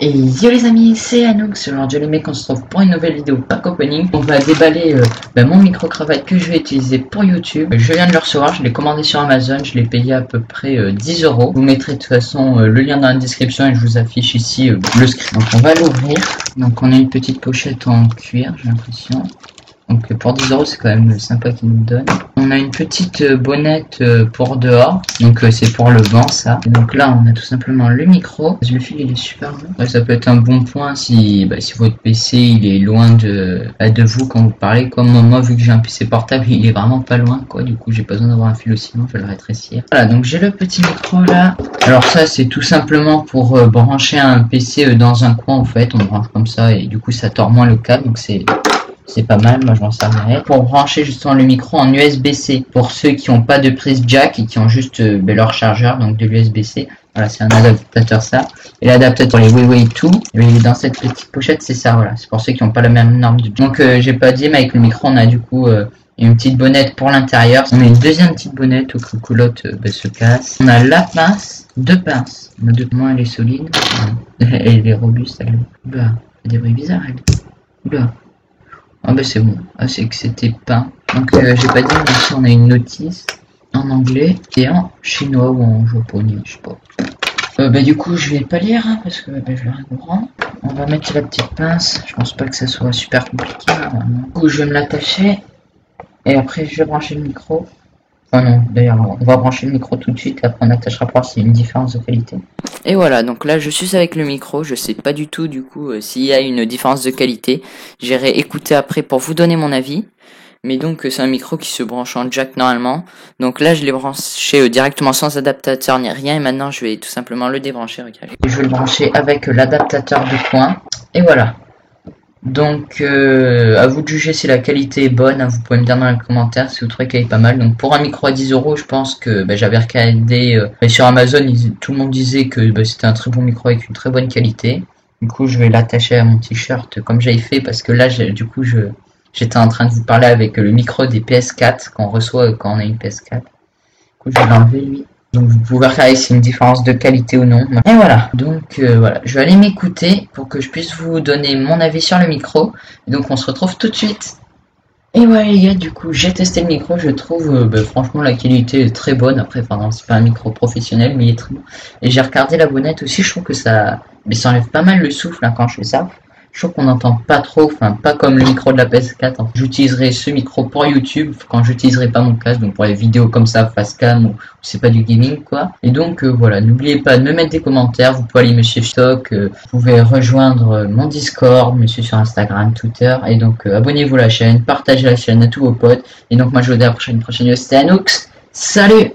Et yo les amis, c'est Anoux. Aujourd'hui les mecs, on se retrouve pour une nouvelle vidéo pack opening. On va déballer mon micro-cravate que je vais utiliser pour YouTube. Je viens de le recevoir, je l'ai commandé sur Amazon, je l'ai payé à peu près 10 euros. Vous mettrez de toute façon le lien dans la description et je vous affiche ici le script. Donc on va l'ouvrir. Donc on a une petite pochette en cuir, j'ai l'impression. Donc pour 10 euros c'est quand même sympa qu'ils nous donnent. On a une petite bonnette pour dehors. Donc c'est pour le vent ça. Et donc là on a tout simplement le micro. Le fil il est super long. Ouais, ça peut être un bon point si votre PC il est loin de vous quand vous parlez. Comme moi vu que j'ai un PC portable il est vraiment pas loin quoi. Du coup j'ai pas besoin d'avoir un fil aussi long, je vais le rétrécir. Voilà donc j'ai le petit micro là. Alors ça c'est tout simplement pour brancher un PC dans un coin en fait. On branche comme ça et du coup ça tord moins le câble. Donc c'est pas mal, moi je m'en servirai. Pour brancher justement le micro en USB-C, pour ceux qui n'ont pas de prise jack et qui ont juste leur chargeur, donc de l'USB-C. Voilà, c'est un adaptateur ça. Et l'adaptateur, les Huawei 2, et dans cette petite pochette, c'est ça, voilà. C'est pour ceux qui n'ont pas la même norme de jack. Donc j'ai pas dit, mais avec le micro, on a du coup une petite bonnette pour l'intérieur. On a une deuxième petite bonnette au cas où l'autre se casse. On a la pince, deux pinces. On a deux, moi elle est solide. Elle est robuste, elle. Oula, elle a des bruits bizarres, elle. Oula. Ah bah c'est bon, ah, c'est que c'était peint. Donc j'ai pas dit, mais ici on a une notice en anglais et en chinois ou en japonais, je sais pas. Du coup je vais pas lire hein, parce que je l'ai rien grand. On va mettre la petite pince, je pense pas que ça soit super compliqué normalement. Du coup je vais me l'attacher et après je vais brancher le micro. Oh non, d'ailleurs on va brancher le micro tout de suite, après on attachera pour voir s'il y a une différence de qualité. Et voilà, donc là je suis avec le micro, je sais pas du tout du coup s'il y a une différence de qualité. J'irai écouter après pour vous donner mon avis. Mais donc c'est un micro qui se branche en jack normalement. Donc là je l'ai branché directement sans adaptateur ni rien. Et maintenant je vais tout simplement le débrancher, regardez. Je vais le brancher avec l'adaptateur de coin. Et voilà. Donc à vous de juger si la qualité est bonne, hein, vous pouvez me dire dans les commentaires si vous trouvez qu'elle est pas mal. Donc pour un micro à 10 euros, je pense que j'avais regardé sur Amazon, tout le monde disait que c'était un très bon micro avec une très bonne qualité. Du coup je vais l'attacher à mon t-shirt comme j'avais fait parce que là du coup j'étais en train de vous parler avec le micro des PS4 qu'on reçoit quand on a une PS4. Du coup je vais l'enlever lui. Donc vous pouvez regarder si c'est une différence de qualité ou non. Et voilà, donc voilà, je vais aller m'écouter pour que je puisse vous donner mon avis sur le micro. Et donc on se retrouve tout de suite. Et ouais les gars, du coup j'ai testé le micro, je trouve franchement la qualité est très bonne. Après, enfin c'est pas un micro professionnel mais il est très bon. Et j'ai regardé la bonnette aussi, je trouve que ça enlève pas mal le souffle hein, quand je fais ça. Je trouve qu'on n'entend pas trop, enfin pas comme le micro de la PS4. Enfin, j'utiliserai ce micro pour YouTube quand j'utiliserai pas mon casque, donc pour les vidéos comme ça, face cam ou c'est pas du gaming quoi. Et donc voilà, n'oubliez pas de me mettre des commentaires, vous pouvez aller me suivre stock, vous pouvez rejoindre mon Discord, me suivre sur Instagram, Twitter, et donc abonnez-vous à la chaîne, partagez la chaîne à tous vos potes. Et donc moi je vous dis à la prochaine vidéo, c'était Anoux, salut!